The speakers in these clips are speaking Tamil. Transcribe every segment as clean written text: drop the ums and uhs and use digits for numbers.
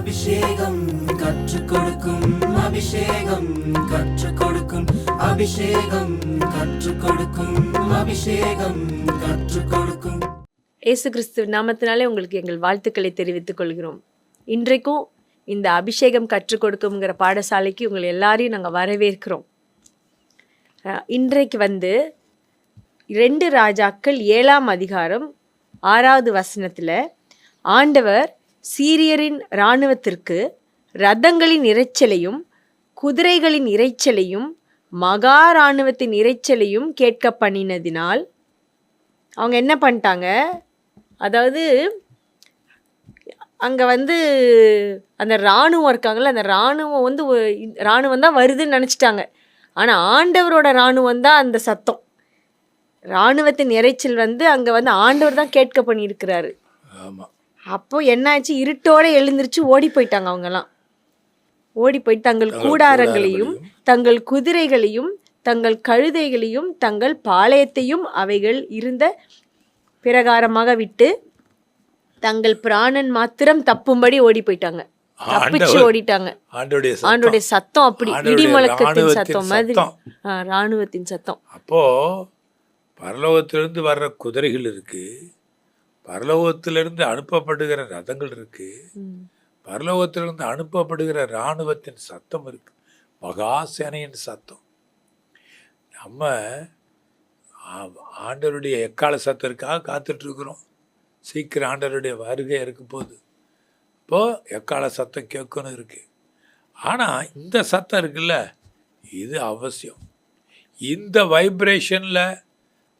அபிஷேகம் கற்றுக் கொடுக்கும், அபிஷேகம் கற்றுக் கொடுக்கும், அபிஷேகம் கற்றுக் கொடுக்கும், அபிஷேகம் கற்றுக் கொடுக்கும். இயேசு கிறிஸ்து நாமத்தினாலே உங்களுக்கு எங்கள் வாழ்த்துக்களை தெரிவித்துக் கொள்கிறோம். இன்றைக்கும் இந்த அபிஷேகம் கற்றுக் கொடுக்கும்ங்கிற பாடசாலைக்கு உங்களை எல்லாரையும் நாங்கள் வரவேற்கிறோம். இன்றைக்கு 2 ராஜாக்கள் 7ஆம் அதிகாரம் 6வது வசனத்தில் ஆண்டவர் சீரியரின் இராணுவத்திற்கு ரதங்களின் இரைச்சலையும் குதிரைகளின் இரைச்சலையும் மகா இராணுவத்தின் இரைச்சலையும் கேட்க பண்ணினதினால் அவங்க என்ன பண்ணிட்டாங்க, அதாவது அங்கே அந்த இராணுவம் இருக்காங்கள்ல, அந்த இராணுவம் தான் வருதுன்னு நினச்சிட்டாங்க. ஆனால் ஆண்டவரோட இராணுவம் தான் அந்த சத்தம். இராணுவத்தின் இறைச்சல் அங்கே ஆண்டவர் தான் கேட்க பண்ணியிருக்கிறாரு. அப்போ என்னாச்சு, இருட்டோட எழுந்திரிச்சு ஓடி போயிட்டாங்க. அவங்கெல்லாம் ஓடி போயிட்டு தங்கள் கூடாரங்களையும் தங்கள் குதிரைகளையும் தங்கள் கழுதைகளையும் தங்கள் பாளையத்தையும் அவைகள் இருந்த பிரகாரமாக விட்டு தங்கள் பிராணன் மாத்திரம் தப்பும்படி ஓடி போயிட்டாங்க. தப்பிச்சு ஓடிட்டாங்க. ஆண்டோடைய சத்தம் அப்படி இடி முழக்கத்தின் சத்தம் மாதிரி, இராணுவத்தின் சத்தம். அப்போ பரலோகத்திலிருந்து வர்ற குதிரைகள் இருக்கு, பரலோகத்திலிருந்து அனுப்பப்படுகிற ரதங்கள் இருக்கு, பரலோகத்திலிருந்து அனுப்பப்படுகிற இராணுவத்தின் சத்தம் இருக்கு, மகாசேனையின் சத்தம். நம்ம ஆண்டவருடைய எக்கால சத்தத்திற்காக காத்துட்டு இருக்கிறோம். சீக்கிரம் ஆண்டவருடைய வருகை இருக்கும் போது இப்போது எக்கால சத்தம் கேட்கணும் இருக்கு. ஆனால் இந்த சத்தம் இருக்குல்ல, இது அவசியம். இந்த வைப்ரேஷனில்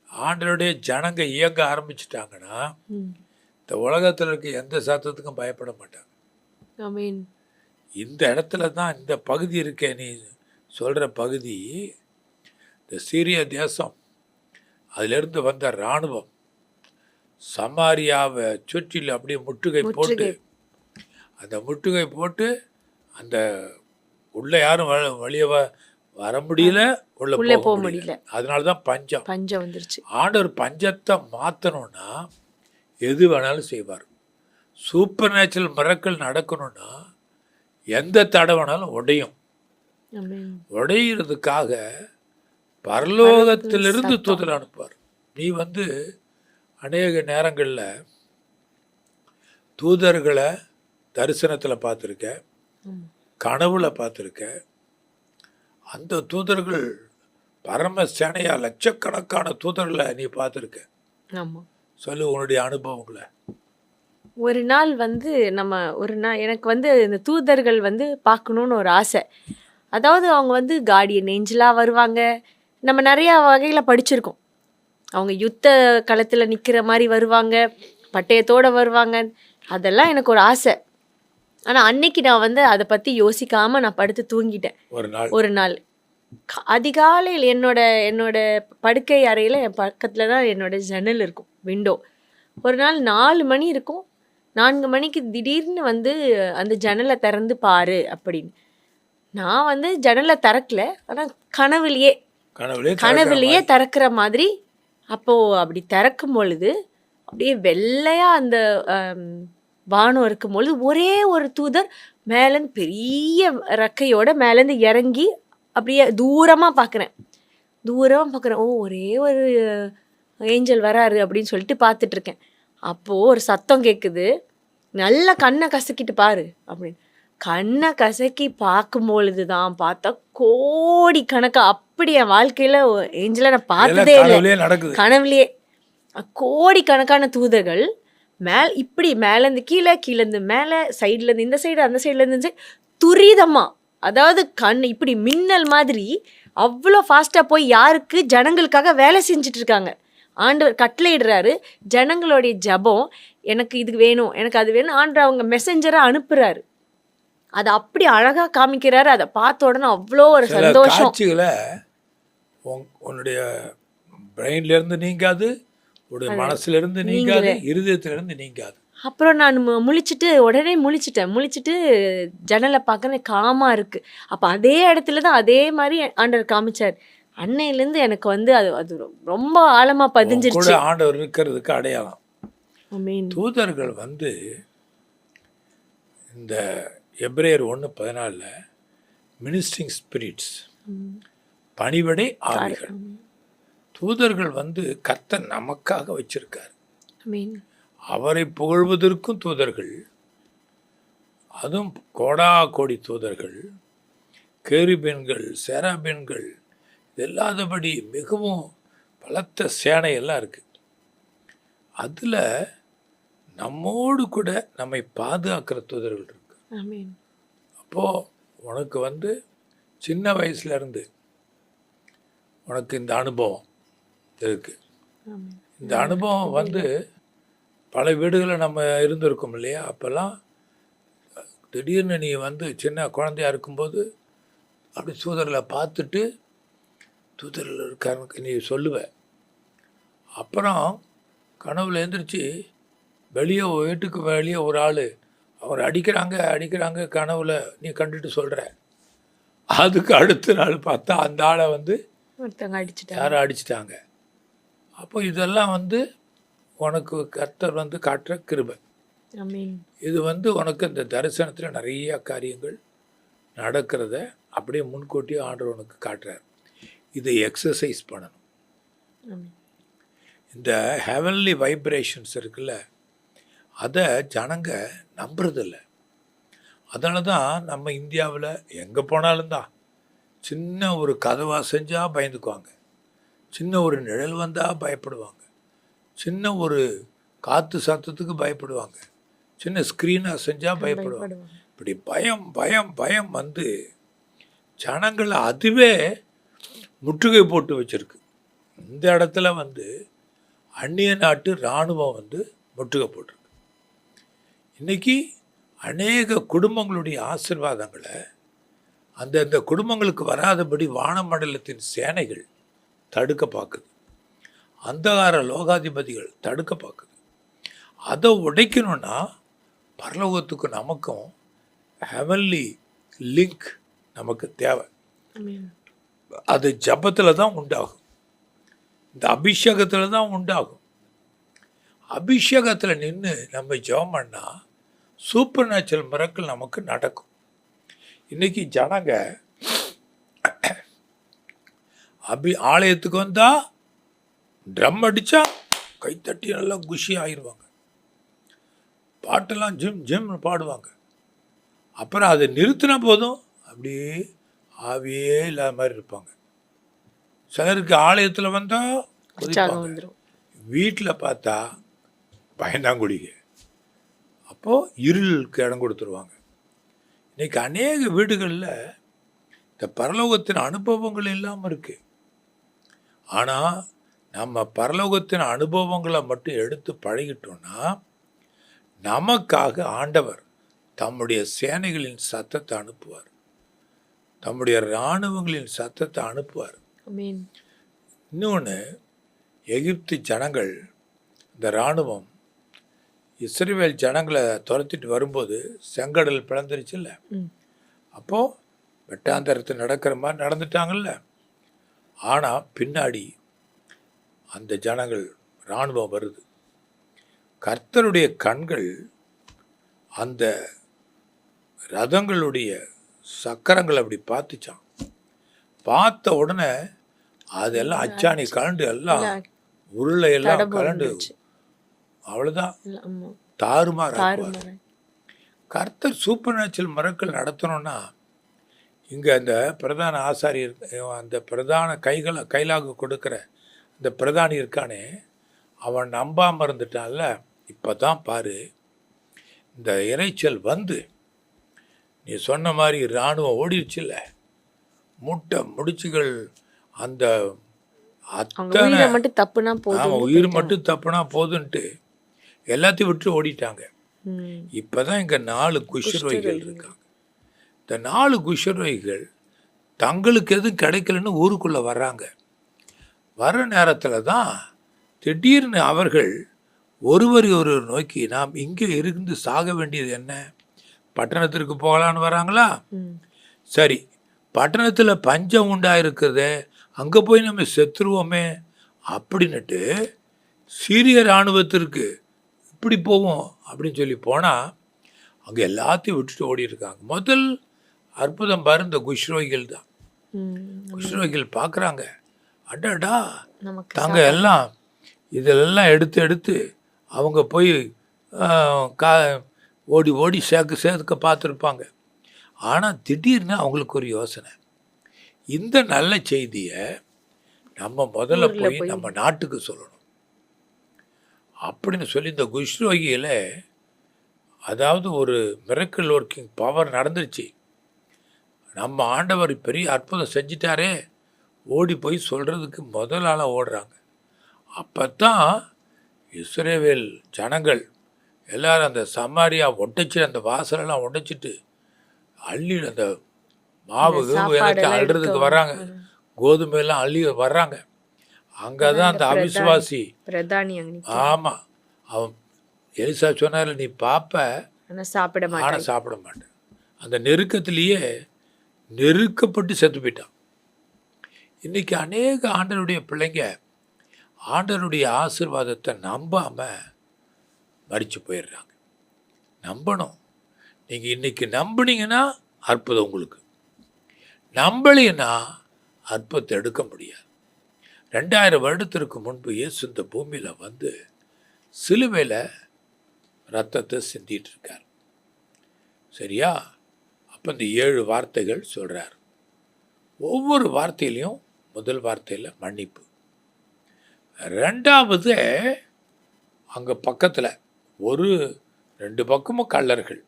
ஆண்டவருடைய ஜனங்க இயங்க ஆரம்பிச்சிட்டாங்கன்னா இந்த உலகத்தில் இருக்க எந்த சத்தத்துக்கும் பயப்பட மாட்டாங்க. இந்த இடத்துல தான் இந்த பகுதி இருக்கே, நீ சொல்கிற பகுதி, இந்த சீரிய தேசம், அதிலிருந்து வந்த இராணுவம் சமாரியாவை சுற்றில் அப்படியே முற்றுகை போட்டு அந்த உள்ள யாரும் வெளியே வர முடியல, உள்ள போக முடியல. அதனால தான் பஞ்சம் வந்துருச்சு. ஆண்டவர் பஞ்சத்தை மாற்றணும்னா எது வேணாலும் செய்வார். சூப்பர் நேச்சுரல் மிரக்கல் நடக்கணும்னா எந்த தடை வேணாலும் உடையும். உடையிறதுக்காக பரலோகத்திலிருந்து தூதர் அனுப்புவார். நீ அநேக நேரங்களில் தூதர்களை தரிசனத்தில் பார்த்துருக்க, கனவுல பார்த்துருக்க. அந்த தூதர்கள் பரம சேனையா லட்சக்கணக்கான தூதர்களை நீ பார்த்துருக்க. சொல்லு உன்னுடைய அனுபவங்களை. ஒரு நாள் எனக்கு இந்த தூதர்கள் பார்க்கணுன்னு ஒரு ஆசை. அதாவது அவங்க கார்டியன் ஏஞ்சலாக வருவாங்க. நம்ம நிறையா வகையில் படிச்சிருக்கோம். அவங்க யுத்த களத்தில் நிற்கிற மாதிரி வருவாங்க, பட்டயத்தோடு வருவாங்க. அதெல்லாம் எனக்கு ஒரு ஆசை. ஆனால் அன்னைக்கு நான் அதை பற்றி யோசிக்காமல் நான் படுத்து தூங்கிட்டேன். ஒரு நாள் அதிகாலையில் என்னோட படுக்கை அறையில் என் பக்கத்தில் தான் என்னோட ஜன்னல் இருக்கும், விண்டோ. ஒரு நாள் 4 மணி இருக்கும். 4 மணிக்கு திடீர்னு அந்த ஜன்னலை திறந்து பாரு அப்படின்னு. நான் ஜன்னலை திறக்கல, ஆனால் கனவுலையே திறக்கிற மாதிரி. அப்போது அப்படி திறக்கும் பொழுது அப்படியே வெள்ளையாக அந்த வானம் இருக்கும் பொழுது ஒரே ஒரு தூதர் மேலேருந்து பெரிய ரெக்கையோட மேலேருந்து இறங்கி அப்படியே தூரமாக பார்க்குறேன். ஓ, ஒரே ஒரு ஏஞ்சல் வராரு அப்படின்னு சொல்லிட்டு பார்த்துட்ருக்கேன். அப்போது ஒரு சத்தம் கேட்குது, நல்லா கண்ணை கசக்கிட்டு பாரு அப்படின்னு. கண்ணை கசக்கி பார்க்கும்பொழுது தான் பார்த்தா கோடி கணக்காக, அப்படி என் வாழ்க்கையில் ஏஞ்சலை நான் பார்த்ததே இல்லை. கனவுலையே கோடி கணக்கான தூதர்கள் இப்படி மேலேருந்து கீழேருந்து மேலே, சைட்லேருந்து இந்த சைடு, அந்த சைட்லேருந்து இந்த சைடு, துரிதமாக, அதாவது இப்படி மின்னல் மாதிரி அவ்வளோ ஃபாஸ்ட்டாக போய் யாருக்கு, ஜனங்களுக்காக வேலை செஞ்சுட்டு இருக்காங்க. ஆண்டவர் கட்டளையிடுறாரு. ஜனங்களுடைய ஜபம், எனக்கு இது வேணும், எனக்கு அது வேணும், ஆண்டவர் அவங்க மெசஞ்சராக அனுப்புகிறாரு. அதை அப்படி அழகாக காமிக்கிறாரு. அதை பார்த்த உடனே அவ்வளோ ஒரு சந்தோஷம். உன்னுடைய பிரெயின்லேருந்து நீங்காது, உன்னுடைய மனசுலேருந்து நீங்காது, இருதயத்திலேருந்து நீங்காது. அப்புறம் நான் முழிச்சிட்டு ஜன்னலை பார்க்குறேன், காமாக இருக்குது. அப்போ அதே இடத்துல தான் அதே மாதிரி ஆண்டவர் காமிச்சார். அன்னையிலேருந்து எனக்கு அது ரொம்ப ஆழமாக பதிஞ்சிருச்சு. ஆண்டவர் இருக்கிறதுக்கு அடையாளம். தூதர்கள் இந்த எபிரேயர் 1:14 மினிஸ்ட்ரிங் ஸ்பிரிட்ஸ், பணிவிடை ஆவிகள். தூதர்கள் கர்த்தர் நமக்காக வச்சிருக்கார். ஆமென். அவரை புகழ்வதற்கும் தூதர்கள், அதுவும் கோடா கோடி தூதர்கள், கேருபீன்கள், சேராபீன்கள், இது இல்லாதபடி மிகவும் பலத்த சேனையெல்லாம் இருக்குது. அதில் நம்மோடு கூட நம்மை பாதுகாக்கிற தூதர்கள் இருக்கு. ஆமென். அப்போது உனக்கு சின்ன வயசுலேருந்து உனக்கு இந்த அனுபவம் இருக்குது. ஆமென். இந்த அனுபவம் பல வீடுகளில் நம்ம இருந்திருக்கோம் இல்லையா? அப்போல்லாம் திடீர்னு நீ சின்ன குழந்தையா இருக்கும்போது அப்படி தூதர்களை பார்த்துட்டு தூதர்கள் இருக்காருன்னு நீ சொல்லுவ. அப்புறம் கனவுல எழுந்திரிச்சு வெளியே வீட்டுக்கு வெளியே ஒரு ஆள் அவர் அடிக்கிறாங்க கனவுல நீ கண்டுட்டு சொல்கிற. அதுக்கு அடுத்த நாள் பார்த்தா அந்த ஆளை ஒருத்தங்க அடிச்சுட்டாங்க, யாரும் அடிச்சிட்டாங்க. அப்போ இதெல்லாம் உனக்கு கர்த்தர் காட்டுற கிருபை. ஆமென். இது உனக்கு இந்த தரிசனத்தில் நிறைய காரியங்கள் நடக்கிறத அப்படியே முன்கூட்டியே ஆண்டவர் உனக்கு காட்டுறார். இதை எக்ஸசைஸ் பண்ணணும். ஆமென். இந்த ஹெவன்லி வைப்ரேஷன்ஸ் இருக்குல்ல, அதை ஜனங்க நம்புறதில்ல. அதனால தான் நம்ம இந்தியாவில் எங்கே போனாலும் தான் சின்ன ஒரு கதவாக செஞ்சால் பயந்துக்குவாங்க, சின்ன ஒரு நிழல் வந்தால் பயப்படுவாங்க, சின்ன ஒரு காற்று சத்தத்துக்கு பயப்படுவாங்க, சின்ன ஸ்க்ரீனாக செஞ்சால் பயப்படுவாங்க. இப்படி பயம் பயம் பயம் ஜனங்களை அதுவே முற்றுகை போட்டு வச்சிருக்கு. இந்த இடத்துல அந்நிய நாட்டு இராணுவம் முற்றுகை போட்டிருக்கு. இன்றைக்கி அநேக குடும்பங்களுடைய ஆசீர்வாதங்களை அந்தந்த குடும்பங்களுக்கு வராதபடி வானமண்டலத்தின் சேனைகள் தடுக்க பார்க்குது, அந்தகார லோகாதிபதிகள் தடுக்க பார்க்குது. அதை உடைக்கணும்னா பரலோகத்துக்கு நமக்கும் ஹெவன்லி லிங்க் நமக்கு தேவை. ஆமென். அது ஜபத்தில் தான் உண்டாகும், இந்த அபிஷேகத்தில் தான் உண்டாகும். அபிஷேகத்தில் நின்று நம்ம ஜெபம் பண்ணால் சூப்பர் நேச்சுரல் மிரக்கல் நமக்கு நடக்கும். இன்றைக்கி ஜனங்க ஆலயத்துக்கு வந்தால் ட்ரம் அடித்தா கைத்தட்டி நல்லா குஷி ஆயிடுவாங்க, பாட்டெல்லாம் ஜிம் ஜிம்னு பாடுவாங்க. அப்புறம் அதை நிறுத்தின போதும் அப்படியே ஆவியே இல்லாத மாதிரி இருப்பாங்க. சிலருக்கு ஆலயத்தில் வந்தால் வீட்டில் பார்த்தா பயந்தாங்குடிங்க, அப்போது இருளுக்கு இடம் கொடுத்துருவாங்க. இன்றைக்கி அநேக வீடுகளில் இந்த பரலோகத்தின் அனுபவங்கள் இல்லாமல் இருக்குது. ஆனால் நம்ம பரலோகத்தின் அனுபவங்களை மட்டும் எடுத்து பழகிட்டோன்னா நமக்காக ஆண்டவர் தம்முடைய சேனைகளின் சத்தத்தை அனுப்புவார், தம்முடைய இராணுவங்களின் சத்தத்தை அனுப்புவார். ஆமென். இன்னொன்று, எகிப்து ஜனங்கள் இந்த இராணுவம் இஸ்ரவேல் ஜனங்களை துரத்திட்டு வரும்போது செங்கடல் பிளந்துருச்சுல்ல, அப்போது வெட்டாந்தரத்து நடக்கிற மாதிரி நடந்துட்டாங்கல்ல. ஆனால் பின்னாடி அந்த ஜனங்கள் இராணுவம் வருது. கர்த்தருடைய கண்கள் அந்த ரதங்களுடைய சக்கரங்கள் அப்படி பார்த்துச்சான். பார்த்த உடனே அதெல்லாம் அச்சாணி கலண்டு எல்லாம் உருளை எல்லாம் கலண்டு அவ்வளோதான் தாறுமாறு. கர்த்தர் சூப்பர் நேச்சுரல் மிரக்கல் நடத்தணும்னா இங்கே அந்த பிரதான ஆசாரியர், அந்த பிரதான கைலாக கொடுக்குற இந்த பிரதானி இருக்கானே, அவன் நம்பாமல் இருந்துட்டான்ல. இப்போ தான் பாரு, இந்த இறைச்சல் நீ சொன்ன மாதிரி இராணுவம் ஓடிடுச்சுல்ல, மூட்டை முடிச்சுகள் அந்த அத்தனை உயிர் மட்டும் தப்புனா போதுன்ட்டு எல்லாத்தையும் விட்டு ஓடிட்டாங்க. இப்போ தான் இங்கே 4 குஷ்ரோகிகள் இருக்காங்க. இந்த 4 குஷ்ரோகிகள் தங்களுக்கு எதுவும் கிடைக்கலன்னு ஊருக்குள்ளே வர்றாங்க. வர நேரத்தில் தான் திடீர்னு அவர்கள் ஒருவர் நோக்கி, நாம் இங்கே இருந்து சாக வேண்டியது என்ன, பட்டணத்திற்கு போகலான்னு வராங்களா? சரி, பட்டணத்தில் பஞ்சம் உண்டாயிருக்குது, அங்கே போய் நம்ம செத்துருவோமே அப்படின்னுட்டு சீரிய இராணுவத்திற்கு இப்படி போவோம் அப்படின்னு சொல்லி போனால் அங்கே எல்லாத்தையும் விட்டுட்டு ஓடி இருக்காங்க. முதல் அற்புதம் பாரு இந்த குஷ்ரோகிகள் தான். குஷ்ரோகிகள் பார்க்குறாங்க, அடடா நமக்கு தாங்க எல்லாம் இதெல்லாம் எடுத்து அவங்க போய் கா ஓடி ஓடி சேர்க்க பார்த்துருப்பாங்க. ஆனால் திடீர்னு அவங்களுக்கு ஒரு யோசனை, இந்த நல்ல செய்தியை நம்ம முதல்ல போய் நம்ம நாட்டுக்கு சொல்லணும் அப்படின்னு சொல்லி இந்த குஷ்ரோகியில், அதாவது ஒரு மிரக்கிள் ஒர்க்கிங் பவர் நடந்துருச்சு, நம்ம ஆண்டவர் பெரிய அற்புதம் செஞ்சிட்டாரே, ஓடி போய் சொல்கிறதுக்கு முதல் ஆளாக ஓடுறாங்க. அப்போ தான் இஸ்ரவேல் ஜனங்கள் எல்லோரும் அந்த சமாரியா ஒட்டச்சு, அந்த வாசலெல்லாம் உடைச்சிட்டு அள்ளி அந்த மாவு எல்லாத்தையும் அள்ளுறதுக்கு வர்றாங்க, கோதுமையெல்லாம் அள்ளி வர்றாங்க. அங்கே தான் அந்த அவிசுவாசி, ஆமாம், அவன் எலிசா சொன்னார், நீ பார்ப்ப ஆனால் சாப்பிட மாட்டேன். அந்த நெருக்கத்திலேயே நெருக்கப்பட்டு செத்து போயிட்டான். இன்றைக்கி அநேக ஆண்டவருடைய பிள்ளைங்க ஆண்டவருடைய ஆசீர்வாதத்தை நம்பாமல் மறித்து போயிடுறாங்க. நம்பணும். நீங்கள் இன்றைக்கி நம்பினீங்கன்னா அற்புதம் உங்களுக்கு, நம்பலைன்னா அற்புதத்தை எடுக்க முடியாது. 2000 வருடத்திற்கு முன்பு இயேசு இந்த பூமியில் வந்து சிலுவையில் ரத்தத்தை சிந்திட்டு இருக்கார். சரியா? அப்போ இந்த 7 வார்த்தைகள் சொல்கிறார். ஒவ்வொரு வார்த்தையிலையும் முதல் வார்த்தையில் மன்னிப்பு, ரெண்டாவது அங்கே பக்கத்தில் 2 பக்கமும் கள்ளர்கள்,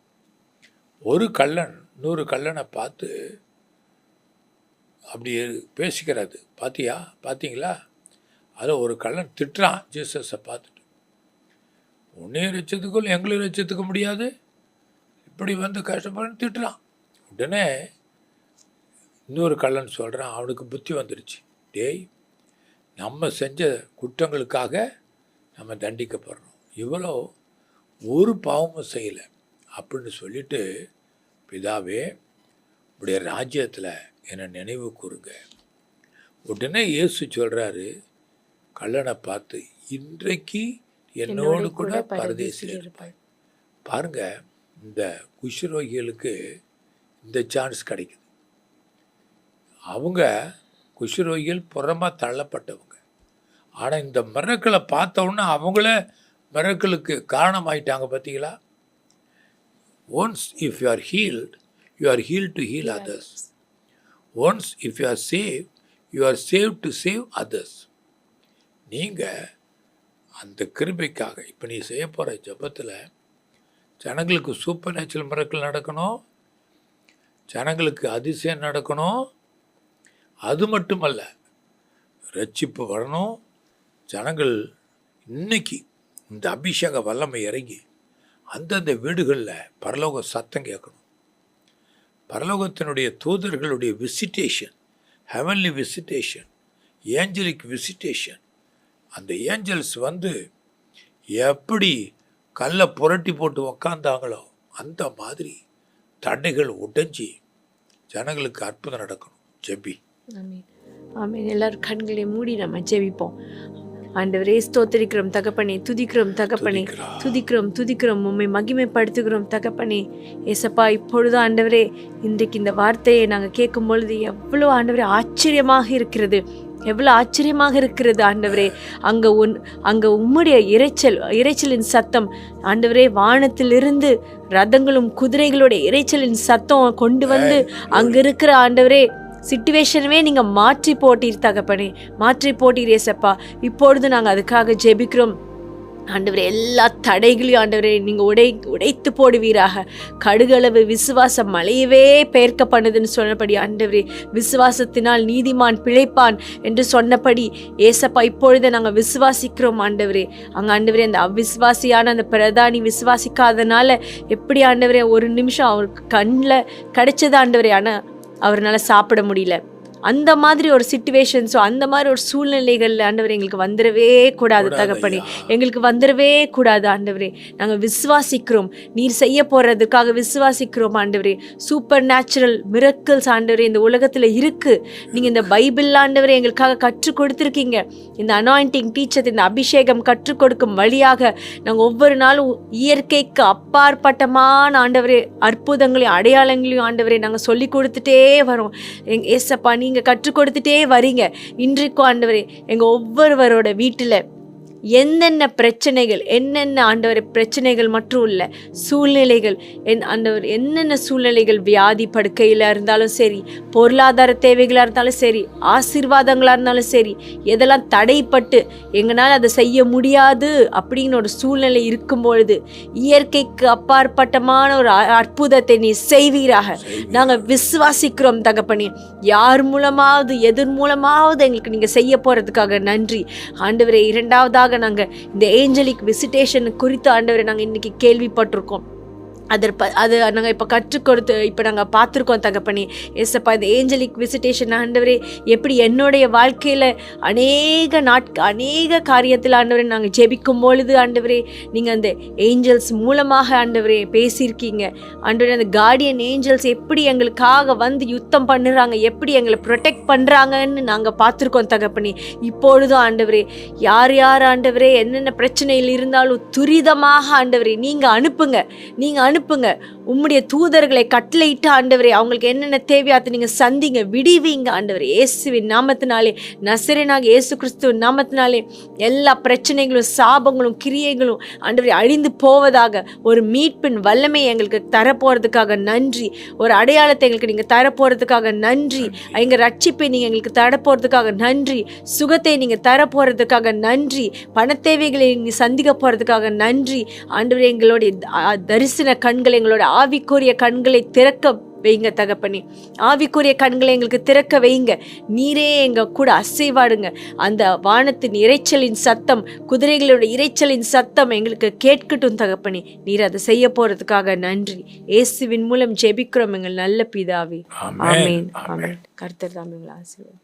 ஒரு கள்ளன் இன்னொரு கள்ளனை பார்த்து அப்படி பேசிக்கிறது, பார்த்தீங்களா? அதில் ஒரு கள்ளன் திட்டுறான் ஜீசஸை பார்த்துட்டு, உன்னையும் ரட்சத்துக்குள்ள எங்களையும் ரட்சத்துக்க முடியாது, இப்படி வந்து கஷ்டப்படுன்னு திட்டுறான். உடனே இன்னொரு கள்ளன் சொல்கிறான், அவனுக்கு புத்தி வந்துருச்சு, டேய் நம்ம செஞ்ச குற்றங்களுக்காக நம்ம தண்டிக்கப்படுறோம், இவ்வளோ ஒரு பாவமும் செய்யலை அப்படின்னு சொல்லிட்டு, பிதாவே இப்படிய ராஜ்யத்தில் என்னை நினைவு கூறுங்க. உடனே இயேசு சொல்கிறாரு கள்ளனை பார்த்து, இன்றைக்கு என்னோடு கூட பரதேசில் இருப்பாய். பாருங்க, இந்த குஷ்ரோகிகளுக்கு இந்த சான்ஸ் கிடைக்குது. அவங்க குஷ்ரோகிகள் புறமாக தள்ளப்பட்டவங்க, ஆனால் இந்த மிரக்களை பார்த்தோன்னா அவங்கள மிரக்களுக்கு காரணமாயிட்டாங்க. பார்த்தீங்களா? Once if you are healed, you are healed to heal others. Once if you are save, you are save to save others. நீங்கள் அந்த கிருபைக்காக இப்போ நீ செய்ய போகிற ஜபத்தில் ஜனங்களுக்கு சூப்பர் நேச்சுரல் மிரக்கல் நடக்கணும், ஜனங்களுக்கு அதிசயம் நடக்கணும், அது மட்டுமல்ல ரட்சிப்பு வரணும். ஜனங்கள் இன்னைக்கு இந்த அபிஷேக வல்லமை இறங்கி அந்தந்த வீடுகளில் பரலோக சத்தம் கேட்கணும். பரலோகத்தினுடைய தூதர்களுடைய visitation, heavenly visitation, angelic visitation. அந்த ஏஞ்சல்ஸ் வந்து எப்படி கல்லை புரட்டி போட்டு உக்காந்தாங்களோ அந்த மாதிரி தடைகள் உடைஞ்சி ஜனங்களுக்கு அற்புதம் நடக்கணும். ஜெபி. ஆமென். ஆமென். எல்லாரும் கண்களை மூடி நம்ம ஜெபிப்போம். ஆண்டவரே, ஸ்தோத்திரிக்கிறோம் தகப்பனே, துதிக்கிறோம் தகப்பனே, துதிக்கிறோம் உம்மை மகிமைப்படுத்துகிறோம் தகப்பனே. ஏசப்பா, இப்பொழுது ஆண்டவரே இன்றைக்கு இந்த வார்த்தையை நாங்கள் கேட்கும் பொழுது எவ்வளோ ஆண்டவரே ஆச்சரியமாக இருக்கிறது, எவ்வளோ ஆச்சரியமாக இருக்கிறது ஆண்டவரே. அங்கே உம்முடைய இரைச்சலின் சத்தம் ஆண்டவரே, வானத்திலிருந்து ரதங்களும் குதிரைகளுடைய இரைச்சலின் சத்தம் கொண்டு வந்து அங்கே இருக்கிற ஆண்டவரே சிச்சுவேஷனவே நீங்கள் மாற்றி போட்டீர் தகப்பனே, மாற்றி போட்டீர் ஏசப்பா. இப்பொழுது நாங்கள் அதுக்காக ஜெபிக்கிறோம் ஆண்டவரே. எல்லா தடைகளையும் ஆண்டவரே நீங்கள் உடைத்து போடுவீராக. கடுகளவு விசுவாசம் மலையவே பெயர்க்க பண்ணுதுன்னு சொன்னபடி ஆண்டவரே, விசுவாசத்தினால் நீதிமான் பிழைப்பான் என்று சொன்னபடி ஏசப்பா இப்பொழுது நாங்கள் விசுவாசிக்கிறோம் ஆண்டவரே. அங்கே ஆண்டவரே அந்த அவிசுவாசியான அந்த பிரதானி விசுவாசிக்காதனால எப்படி ஆண்டவரே ஒரு நிமிஷம் அவருக்கு கண்ணில் கிடைச்சது ஆண்டவரே, ஆனால் அவரால் சாப்பிட முடியல. அந்த மாதிரி ஒரு சிச்சுவேஷன்ஸோ அந்த மாதிரி ஒரு சூழ்நிலைகள் ஆண்டவரே எங்களுக்கு வந்துடவே கூடாது தகப்பனே. எங்களுக்கு வந்துடவே கூடாது ஆண்டவரே. நாங்கள் விசுவாசிக்கிறோம், நீர் செய்ய போகிறதுக்காக விசுவாசிக்கிறோம் ஆண்டவரே. சூப்பர் நேச்சுரல் மிரக்கிள்ஸ் ஆண்டவரே இந்த உலகத்தில் இருக்குது. நீங்கள் இந்த பைபிள் ஆண்டவரே எங்களுக்காக கற்றுக் கொடுத்துருக்கீங்க. இந்த அனாயிண்டிங் டீச்சர், இந்த அபிஷேகம் கற்றுக் கொடுக்கும் வழியாக நாங்கள் ஒவ்வொரு நாளும் இயற்கைக்கு அப்பாற்பட்டமான ஆண்டவரே அற்புதங்களையும் அடையாளங்களையும் ஆண்டவரே நாங்கள் சொல்லி கொடுத்துட்டே வரோம். ஏசப்பா நீங்கள் கற்றுக் கொடுத்துட்டே வரீங்க. இன்றைக்கும் ஆண்டவரே எங்கள் ஒவ்வொருவரோட வீட்டில் என்னென்ன பிரச்சனைகள், என்னென்ன ஆண்டவர் பிரச்சனைகள் மட்டும் இல்லை, சூழ்நிலைகள் ஆண்டவர் என்னென்ன சூழ்நிலைகள், வியாதி படுக்கையில் இருந்தாலும் சரி, பொருளாதார தேவைகளாக இருந்தாலும் சரி, ஆசீர்வாதங்களாக இருந்தாலும் சரி, எதெல்லாம் தடைப்பட்டு எங்களால் அதை செய்ய முடியாது அப்படின்னு ஒரு சூழ்நிலை இருக்கும் பொழுது இயற்கைக்கு அப்பாற்பட்டமான ஒரு அற்புதத்தை நீ செய்வீராக நாங்கள் விசுவாசிக்கிறோம் தகப்பனே. யார் மூலமாவது எதன் மூலமாவது எங்களுக்கு நீங்கள் செய்ய போகிறதுக்காக நன்றி ஆண்டவரே. இரண்டாவதாக நாங்கள் இந்த ஏஞ்சலிக் விசிட்டேஷன் குறித்து ஆண்டவரை நாங்கள் இன்னைக்கு கேள்விப்பட்டிருக்கோம். அது நாங்கள் இப்போ கற்றுக் கொடுத்து இப்போ நாங்கள் பார்த்துருக்கோம் தகப்பனே. ஏசப்பா இந்த ஏஞ்சலிக் விசிட்டேஷன் ஆண்டவரே எப்படி என்னுடைய வாழ்க்கையில் அநேக காரியத்தில் ஆண்டவரே நாங்கள் ஜெபிக்கும் பொழுது ஆண்டவரே நீங்கள் அந்த ஏஞ்சல்ஸ் மூலமாக ஆண்டவரே பேசியிருக்கீங்க ஆண்டவரே. அந்த கார்டியன் ஏஞ்சல்ஸ் எப்படி எங்களுக்காக வந்து யுத்தம் பண்ணுறாங்க, எப்படி எங்களை ப்ரொடெக்ட் பண்ணுறாங்கன்னு நாங்கள் பார்த்துருக்கோம் தகப்பனே. இப்பொழுதும் ஆண்டவரே யார் ஆண்டவரே என்னென்ன பிரச்சனையில் இருந்தாலும் துரிதமாக ஆண்டவரே நீங்கள் அனுப்புங்க உம்முடைய தூதர்களை கட்டளையிட்டு ஆண்டவரே அவங்களுக்கு என்னென்ன தேவையாத்து நீங்கள் சந்திங்க, விடுவீங்க ஆண்டவரே. இயேசுவின் நாமத்தினாலே, நசரேயனாகிய இயேசு கிறிஸ்துவின் நாமத்தினாலே எல்லா பிரச்சனைகளும் சாபங்களும் கிரியைகளும் ஆண்டவரே அழிந்து போவதாக. ஒரு மீட்பின் வல்லமை எங்களுக்கு தரப்போகிறதுக்காக நன்றி. ஒரு அடையாளத்தை எங்களுக்கு நீங்கள் தரப்போகிறதுக்காக நன்றி. எங்கள் ரட்சிப்பை நீங்கள் எங்களுக்கு தரப்போகிறதுக்காக நன்றி. சுகத்தை நீங்கள் தரப்போகிறதுக்காக நன்றி. பணத்தேவைகளை நீங்கள் சந்திக்க போகிறதுக்காக நன்றி ஆண்டவரே. எங்களுடைய தரிசன கண்களை, எங்களோட ஆவிக்குரிய கண்களை திறக்க வைங்க தகப்பனே. ஆவிக்குரிய கண்களை எங்களுக்கு திறக்க வைங்க. நீரே எங்க கூட அசைவாடுங்க. அந்த வானத்தின் இரைச்சலின் சத்தம், குதிரைகளோட இரைச்சலின் சத்தம் எங்களுக்கு கேட்கட்டும் தகப்பனே. நீர் அதை செய்ய போறதுக்காக நன்றி. இயேசுவின் மூலம் ஜெபிக்கிறோம் எங்கள் நல்ல பிதாவே. ஆமென். ஆமென். கர்த்தர் தாமே உங்களை ஆசீர்வதிப்பார்.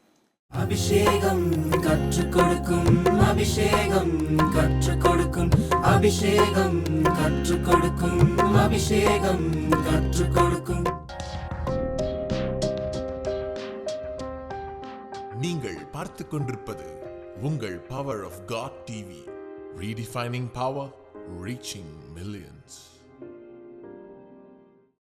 அபிஷேகம் கற்றுக் கொடுக்கும், அபிஷேகம் கற்றுக் கொடுக்கும், அபிஷேகம் கற்றுக் கொடுக்கும், அபிஷேகம் கற்றுக் கொடுக்கும். நீங்கள் பார்த்து கொண்டிருப்பது உங்கள் power of God TV, redefining power, reaching millions.